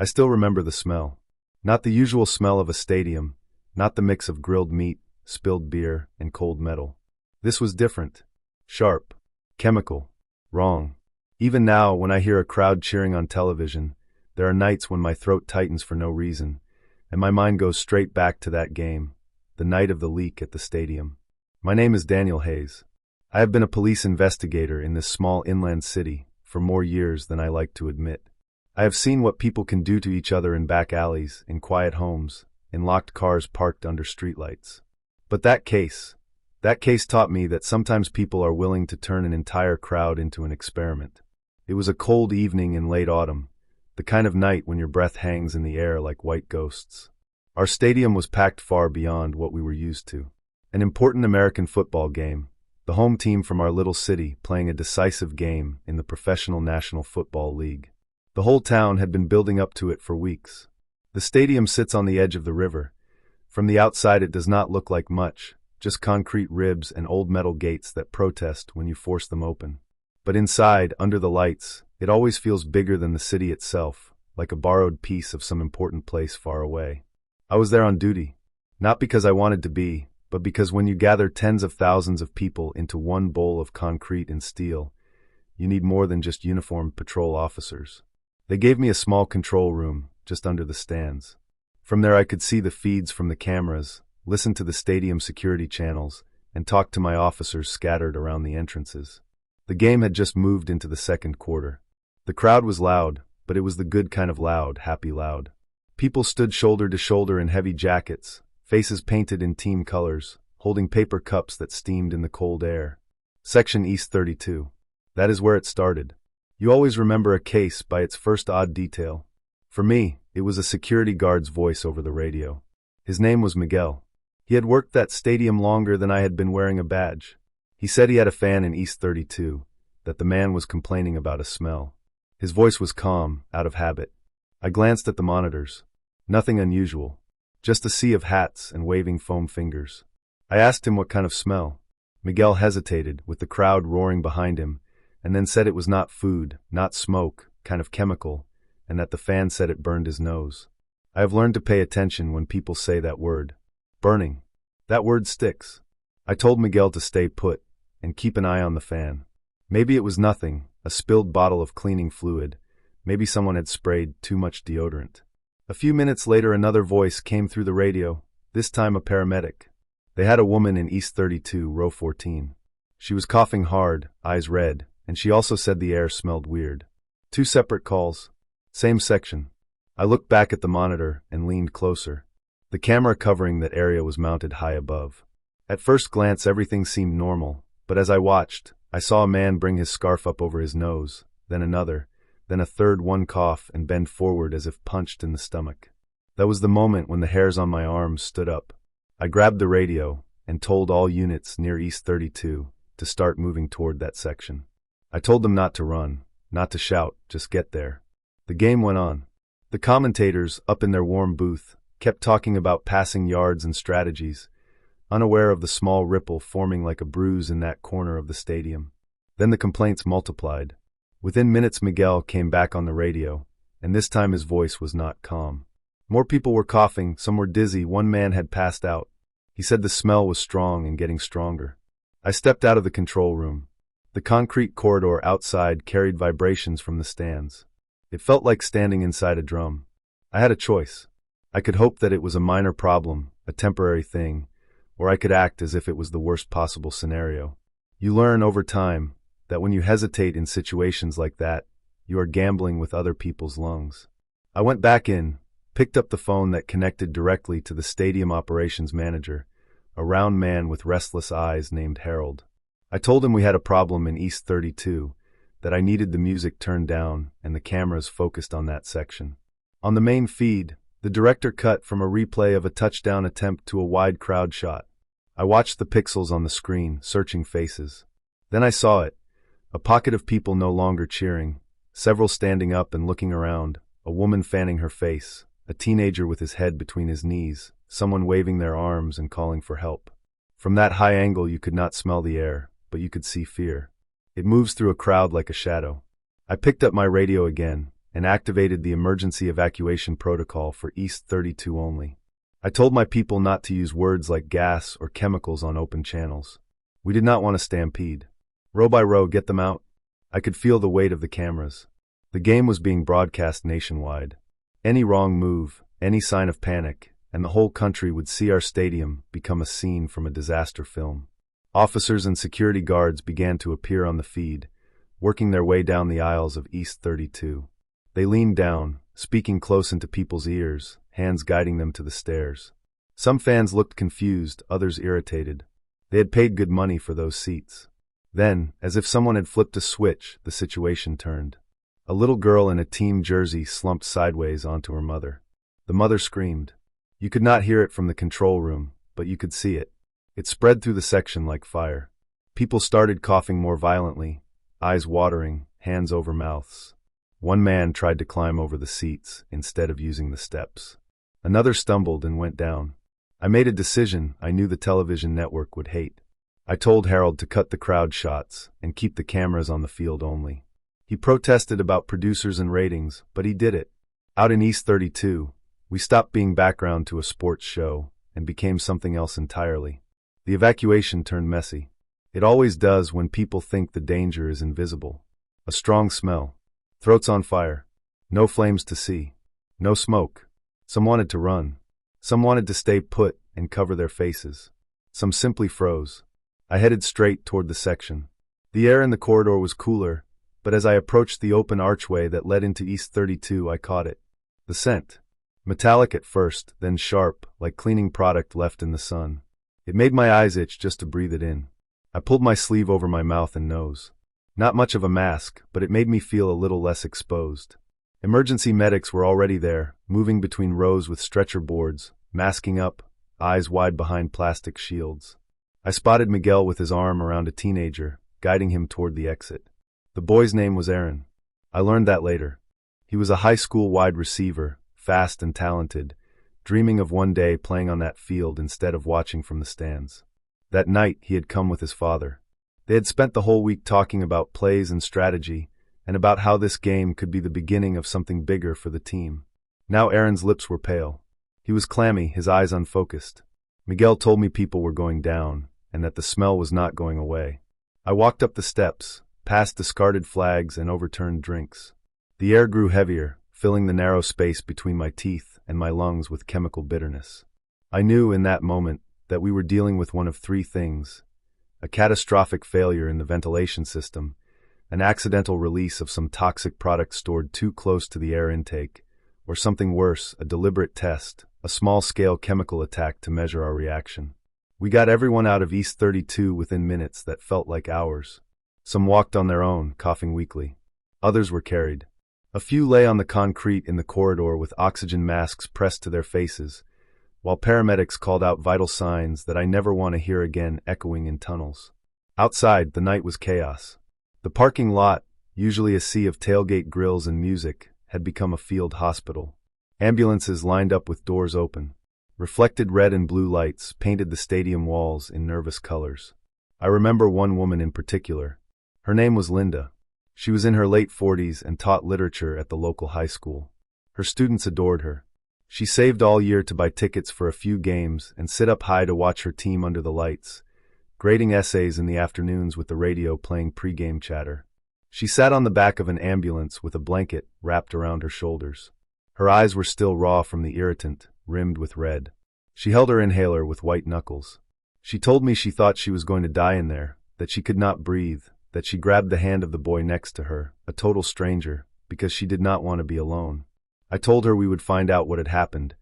I still remember the smell. Not the usual smell of a stadium, not the mix of grilled meat, spilled beer, and cold metal. This was different. Sharp. Chemical. Wrong. Even now, when I hear a crowd cheering on television, there are nights when my throat tightens for no reason, and my mind goes straight back to that game, the night of the leak at the stadium. My name is Daniel Hayes. I have been a police investigator in this small inland city for more years than I like to admit. I have seen what people can do to each other in back alleys, in quiet homes, in locked cars parked under streetlights. But that case taught me that sometimes people are willing to turn an entire crowd into an experiment. It was a cold evening in late autumn, the kind of night when your breath hangs in the air like white ghosts. Our stadium was packed far beyond what we were used to. An important American football game, the home team from our little city playing a decisive game in the Professional National Football League. The whole town had been building up to it for weeks. The stadium sits on the edge of the river. From the outside it does not look like much, just concrete ribs and old metal gates that protest when you force them open. But inside, under the lights, it always feels bigger than the city itself, like a borrowed piece of some important place far away. I was there on duty, not because I wanted to be, but because when you gather tens of thousands of people into one bowl of concrete and steel, you need more than just uniformed patrol officers. They gave me a small control room just under the stands. From there I could see the feeds from the cameras, listen to the stadium security channels, and talk to my officers scattered around the entrances. The game had just moved into the second quarter. The crowd was loud, but it was the good kind of loud, happy loud. People stood shoulder to shoulder in heavy jackets, faces painted in team colors, holding paper cups that steamed in the cold air. Section East 32. That is where it started. You always remember a case by its first odd detail. For me, it was a security guard's voice over the radio. His name was Miguel. He had worked that stadium longer than I had been wearing a badge. He said he had a fan in East 32, that the man was complaining about a smell. His voice was calm, out of habit. I glanced at the monitors. Nothing unusual. Just a sea of hats and waving foam fingers. I asked him what kind of smell. Miguel hesitated, with the crowd roaring behind him, and then said it was not food, not smoke, kind of chemical, and that the fan said it burned his nose. I have learned to pay attention when people say that word. Burning. That word sticks. I told Miguel to stay put and keep an eye on the fan. Maybe it was nothing, a spilled bottle of cleaning fluid. Maybe someone had sprayed too much deodorant. A few minutes later another voice came through the radio, this time a paramedic. They had a woman in East 32, row 14. She was coughing hard, eyes red, and she also said the air smelled weird. 2 separate calls. Same section. I looked back at the monitor and leaned closer. The camera covering that area was mounted high above. At first glance everything seemed normal, but as I watched, I saw a man bring his scarf up over his nose, then another, then a third one cough and bend forward as if punched in the stomach. That was the moment when the hairs on my arms stood up. I grabbed the radio and told all units near East 32 to start moving toward that section. I told them not to run, not to shout, just get there. The game went on. The commentators, up in their warm booth, kept talking about passing yards and strategies, unaware of the small ripple forming like a bruise in that corner of the stadium. Then the complaints multiplied. Within minutes Miguel came back on the radio, and this time his voice was not calm. More people were coughing, some were dizzy, one man had passed out. He said the smell was strong and getting stronger. I stepped out of the control room. The concrete corridor outside carried vibrations from the stands. It felt like standing inside a drum. I had a choice. I could hope that it was a minor problem, a temporary thing, or I could act as if it was the worst possible scenario. You learn over time that when you hesitate in situations like that, you are gambling with other people's lungs. I went back in, picked up the phone that connected directly to the stadium operations manager, a round man with restless eyes named Harold. I told him we had a problem in East 32, that I needed the music turned down and the cameras focused on that section. On the main feed, the director cut from a replay of a touchdown attempt to a wide crowd shot. I watched the pixels on the screen, searching faces. Then I saw it, a pocket of people no longer cheering, several standing up and looking around, a woman fanning her face, a teenager with his head between his knees, someone waving their arms and calling for help. From that high angle you could not smell the air, but you could see fear. It moves through a crowd like a shadow. I picked up my radio again, and activated the emergency evacuation protocol for East 32 only. I told my people not to use words like gas or chemicals on open channels. We did not want a stampede. Row by row, get them out. I could feel the weight of the cameras. The game was being broadcast nationwide. Any wrong move, any sign of panic, and the whole country would see our stadium become a scene from a disaster film. Officers and security guards began to appear on the feed, working their way down the aisles of East 32. They leaned down, speaking close into people's ears, hands guiding them to the stairs. Some fans looked confused, others irritated. They had paid good money for those seats. Then, as if someone had flipped a switch, the situation turned. A little girl in a team jersey slumped sideways onto her mother. The mother screamed. You could not hear it from the control room, but you could see it. It spread through the section like fire. People started coughing more violently, eyes watering, hands over mouths. One man tried to climb over the seats instead of using the steps. Another stumbled and went down. I made a decision I knew the television network would hate. I told Harold to cut the crowd shots and keep the cameras on the field only. He protested about producers and ratings, but he did it. Out in East 32, we stopped being background to a sports show and became something else entirely. The evacuation turned messy. It always does when people think the danger is invisible. A strong smell. Throats on fire. No flames to see. No smoke. Some wanted to run. Some wanted to stay put and cover their faces. Some simply froze. I headed straight toward the section. The air in the corridor was cooler, but as I approached the open archway that led into East 32, I caught it. The scent. Metallic at first, then sharp, like cleaning product left in the sun. It made my eyes itch just to breathe it in. I pulled my sleeve over my mouth and nose. Not much of a mask, but it made me feel a little less exposed. Emergency medics were already there, moving between rows with stretcher boards, masking up, eyes wide behind plastic shields. I spotted Miguel with his arm around a teenager, guiding him toward the exit. The boy's name was Aaron. I learned that later. He was a high school wide receiver, fast and talented, dreaming of one day playing on that field instead of watching from the stands. That night, he had come with his father. They had spent the whole week talking about plays and strategy, and about how this game could be the beginning of something bigger for the team. Now Aaron's lips were pale. He was clammy, his eyes unfocused. Miguel told me people were going down, and that the smell was not going away. I walked up the steps, past discarded flags and overturned drinks. The air grew heavier, filling the narrow space between my teeth and my lungs with chemical bitterness. I knew in that moment that we were dealing with one of three things: a catastrophic failure in the ventilation system, an accidental release of some toxic product stored too close to the air intake, or something worse, a deliberate test, a small-scale chemical attack to measure our reaction. We got everyone out of East 32 within minutes that felt like hours. Some walked on their own, coughing weakly. Others were carried. A few lay on the concrete in the corridor with oxygen masks pressed to their faces, while paramedics called out vital signs that I never want to hear again echoing in tunnels. Outside, the night was chaos. The parking lot, usually a sea of tailgate grills and music, had become a field hospital. Ambulances lined up with doors open. Reflected red and blue lights painted the stadium walls in nervous colors. I remember one woman in particular. Her name was Linda. She was in her late 40s and taught literature at the local high school. Her students adored her. She saved all year to buy tickets for a few games and sit up high to watch her team under the lights, grading essays in the afternoons with the radio playing pre-game chatter. She sat on the back of an ambulance with a blanket wrapped around her shoulders. Her eyes were still raw from the irritant, rimmed with red. She held her inhaler with white knuckles. She told me she thought she was going to die in there, that she could not breathe, that she grabbed the hand of the boy next to her, a total stranger, because she did not want to be alone. I told her we would find out what had happened,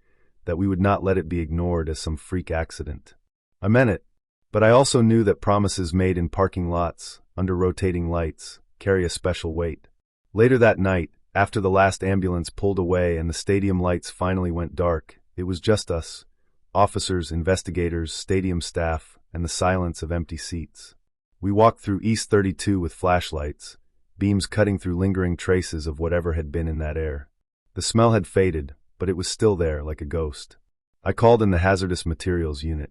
that we would not let it be ignored as some freak accident. I meant it, but I also knew that promises made in parking lots, under rotating lights, carry a special weight. Later that night, after the last ambulance pulled away and the stadium lights finally went dark, it was just us, officers, investigators, stadium staff, and the silence of empty seats. We walked through East 32 with flashlights, beams cutting through lingering traces of whatever had been in that air. The smell had faded, but it was still there like a ghost. I called in the hazardous materials unit.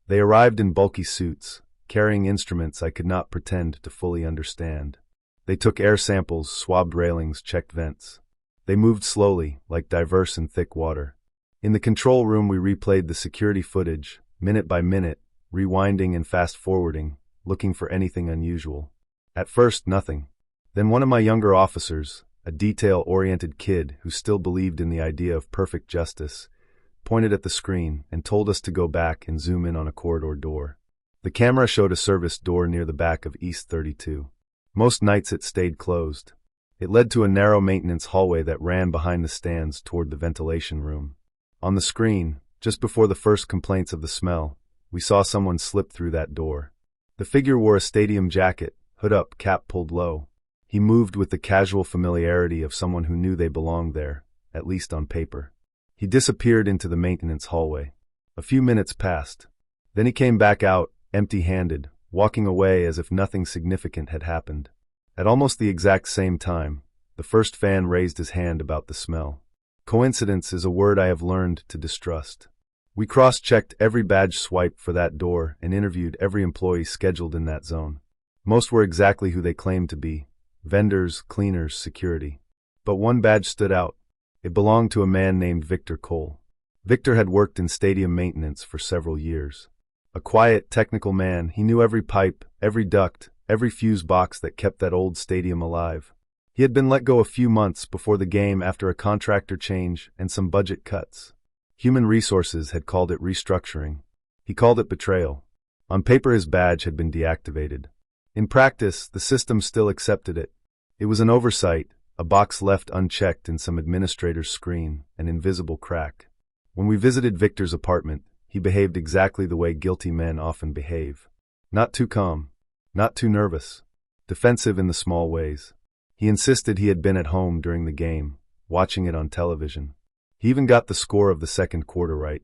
They arrived in bulky suits, carrying instruments I could not pretend to fully understand. They took air samples, swabbed railings, checked vents. They moved slowly, like diverse in thick water. In the control room we replayed the security footage, minute by minute, rewinding and fast-forwarding, looking for anything unusual. At first, nothing. Then one of my younger officers, a detail-oriented kid who still believed in the idea of perfect justice, pointed at the screen and told us to go back and zoom in on a corridor door. The camera showed a service door near the back of East 32. Most nights it stayed closed. It led to a narrow maintenance hallway that ran behind the stands toward the ventilation room. On the screen, just before the first complaints of the smell, we saw someone slip through that door. The figure wore a stadium jacket, hood up, cap pulled low. He moved with the casual familiarity of someone who knew they belonged there, at least on paper. He disappeared into the maintenance hallway. A few minutes passed. Then he came back out, empty-handed, walking away as if nothing significant had happened. At almost the exact same time, the first fan raised his hand about the smell. Coincidence is a word I have learned to distrust. We cross-checked every badge swipe for that door and interviewed every employee scheduled in that zone. Most were exactly who they claimed to be: vendors, cleaners, security. But one badge stood out. It belonged to a man named Victor Cole. Victor had worked in stadium maintenance for several years. A quiet, technical man, he knew every pipe, every duct, every fuse box that kept that old stadium alive. He had been let go a few months before the game after a contractor change and some budget cuts. Human Resources had called it restructuring. He called it betrayal. On paper his badge had been deactivated. In practice, the system still accepted it. It was an oversight, a box left unchecked in some administrator's screen, an invisible crack. When we visited Victor's apartment, he behaved exactly the way guilty men often behave. Not too calm. Not too nervous. Defensive in the small ways. He insisted he had been at home during the game, watching it on television. He even got the score of the second quarter right.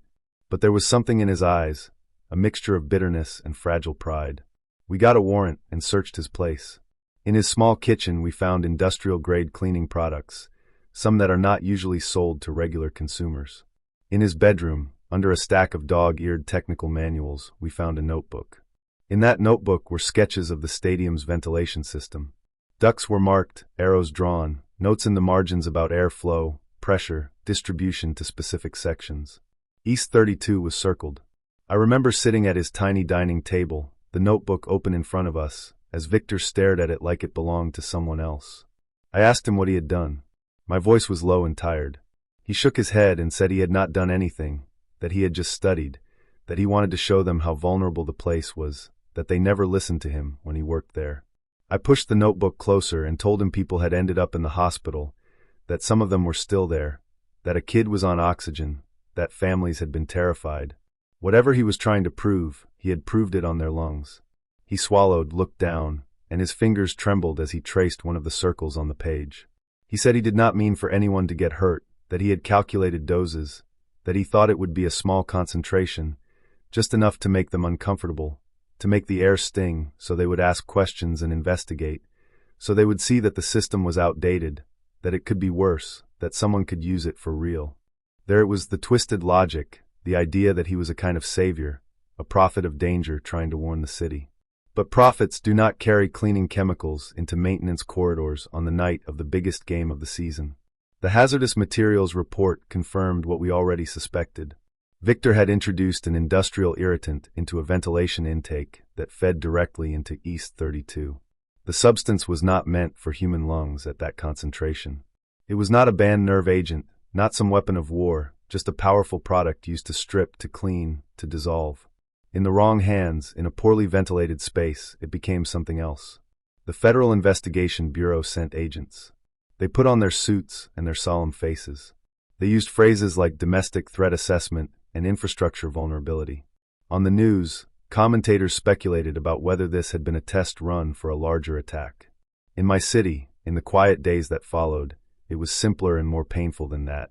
But there was something in his eyes, a mixture of bitterness and fragile pride. We got a warrant and searched his place. In his small kitchen we found industrial-grade cleaning products, some that are not usually sold to regular consumers. In his bedroom, under a stack of dog-eared technical manuals, we found a notebook. In that notebook were sketches of the stadium's ventilation system. Ducts were marked, arrows drawn, notes in the margins about airflow, pressure, distribution to specific sections. East 32 was circled. I remember sitting at his tiny dining table, the notebook open in front of us, as Victor stared at it like it belonged to someone else. I asked him what he had done. My voice was low and tired. He shook his head and said he had not done anything, that he had just studied, that he wanted to show them how vulnerable the place was, that they never listened to him when he worked there. I pushed the notebook closer and told him people had ended up in the hospital, that some of them were still there, that a kid was on oxygen, that families had been terrified. Whatever he was trying to prove, he had proved it on their lungs. He swallowed, looked down, and his fingers trembled as he traced one of the circles on the page. He said he did not mean for anyone to get hurt, that he had calculated doses, that he thought it would be a small concentration, just enough to make them uncomfortable, to make the air sting so they would ask questions and investigate, so they would see that the system was outdated, that it could be worse, that someone could use it for real. There it was, the twisted logic, the idea that he was a kind of savior, a prophet of danger trying to warn the city. But prophets do not carry cleaning chemicals into maintenance corridors on the night of the biggest game of the season. The hazardous materials report confirmed what we already suspected. Victor had introduced an industrial irritant into a ventilation intake that fed directly into East 32. The substance was not meant for human lungs at that concentration. It was not a banned nerve agent, not some weapon of war, just a powerful product used to strip, to clean, to dissolve. In the wrong hands, in a poorly ventilated space, it became something else. The Federal Investigation Bureau sent agents. They put on their suits and their solemn faces. They used phrases like domestic threat assessment and infrastructure vulnerability. On the news, commentators speculated about whether this had been a test run for a larger attack. In my city, in the quiet days that followed, it was simpler and more painful than that.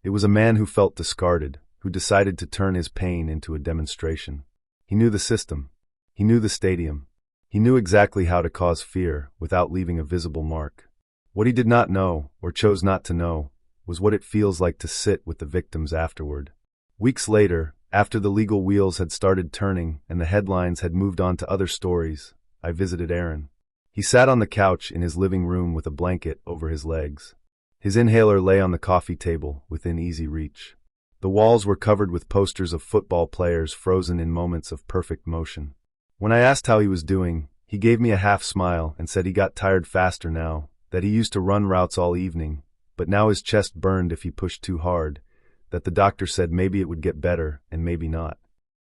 It was a man who felt discarded, who decided to turn his pain into a demonstration. He knew the system. He knew the stadium. He knew exactly how to cause fear without leaving a visible mark. What he did not know, or chose not to know, was what it feels like to sit with the victims afterward. Weeks later, after the legal wheels had started turning and the headlines had moved on to other stories, I visited Aaron. He sat on the couch in his living room with a blanket over his legs. His inhaler lay on the coffee table, within easy reach. The walls were covered with posters of football players frozen in moments of perfect motion. When I asked how he was doing, he gave me a half smile and said he got tired faster now, that he used to run routes all evening, but now his chest burned if he pushed too hard, that the doctor said maybe it would get better and maybe not.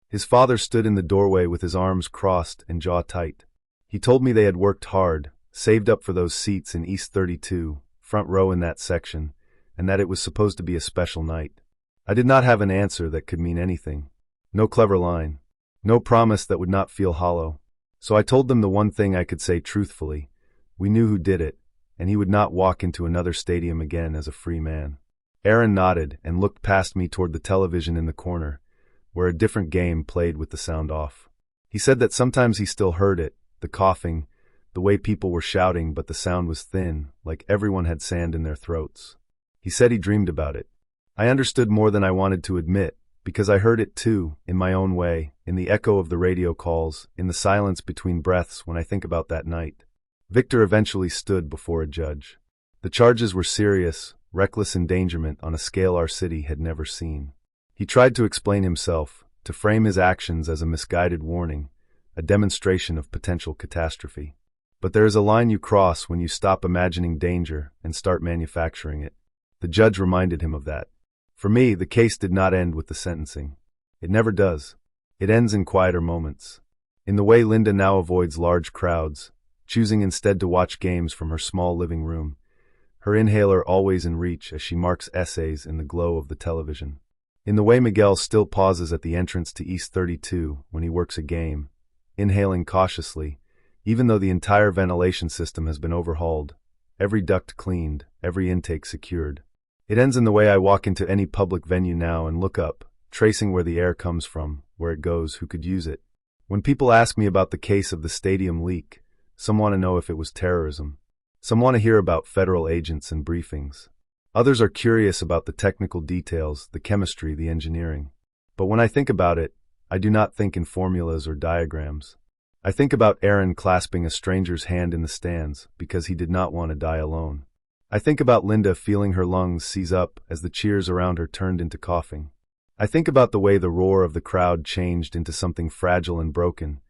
His father stood in the doorway with his arms crossed and jaw tight. He told me they had worked hard, saved up for those seats in East 32, front row in that section, and that it was supposed to be a special night. I did not have an answer that could mean anything. No clever line. No promise that would not feel hollow. So I told them the one thing I could say truthfully. We knew who did it, and he would not walk into another stadium again as a free man. Aaron nodded and looked past me toward the television in the corner, where a different game played with the sound off. He said that sometimes he still heard it, the coughing, the way people were shouting, but the sound was thin, like everyone had sand in their throats. He said he dreamed about it. I understood more than I wanted to admit, because I heard it too, in my own way, in the echo of the radio calls, in the silence between breaths when I think about that night. Victor eventually stood before a judge. The charges were serious, reckless endangerment on a scale our city had never seen. He tried to explain himself, to frame his actions as a misguided warning, a demonstration of potential catastrophe. But there is a line you cross when you stop imagining danger and start manufacturing it. The judge reminded him of that. For me, the case did not end with the sentencing. It never does. It ends in quieter moments. In the way Linda now avoids large crowds, choosing instead to watch games from her small living room, her inhaler always in reach as she marks essays in the glow of the television. In the way Miguel still pauses at the entrance to East 32 when he works a game, inhaling cautiously, even though the entire ventilation system has been overhauled, every duct cleaned, every intake secured. It ends in the way I walk into any public venue now and look up, tracing where the air comes from, where it goes, who could use it. When people ask me about the case of the stadium leak, some want to know if it was terrorism. Some want to hear about federal agents and briefings. Others are curious about the technical details, the chemistry, the engineering. But when I think about it, I do not think in formulas or diagrams. I think about Aaron clasping a stranger's hand in the stands because he did not want to die alone. I think about Linda feeling her lungs seize up as the cheers around her turned into coughing. I think about the way the roar of the crowd changed into something fragile and broken,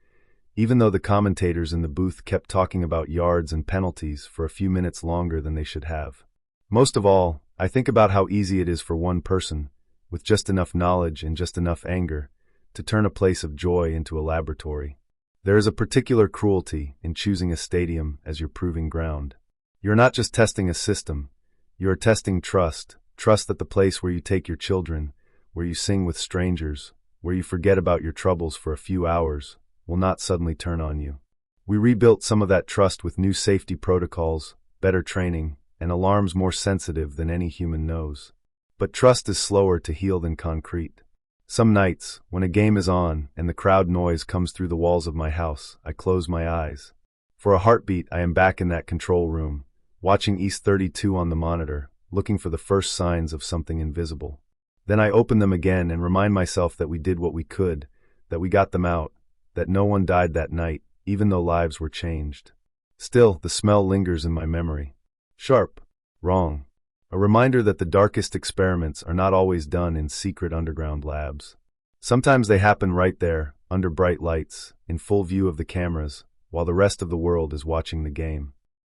even though the commentators in the booth kept talking about yards and penalties for a few minutes longer than they should have. Most of all, I think about how easy it is for one person, with just enough knowledge and just enough anger, to turn a place of joy into a laboratory. There is a particular cruelty in choosing a stadium as your proving ground. You're not just testing a system, you are testing trust, trust that the place where you take your children, where you sing with strangers, where you forget about your troubles for a few hours, will not suddenly turn on you. We rebuilt some of that trust with new safety protocols, better training, and alarms more sensitive than any human knows. But trust is slower to heal than concrete. Some nights, when a game is on and the crowd noise comes through the walls of my house, I close my eyes. For a heartbeat, I am back in that control room, watching East 32 on the monitor, looking for the first signs of something invisible. Then I open them again and remind myself that we did what we could, that we got them out, that no one died that night, even though lives were changed. Still, the smell lingers in my memory. Sharp. Wrong. A reminder that the darkest experiments are not always done in secret underground labs. Sometimes they happen right there, under bright lights, in full view of the cameras, while the rest of the world is watching the game.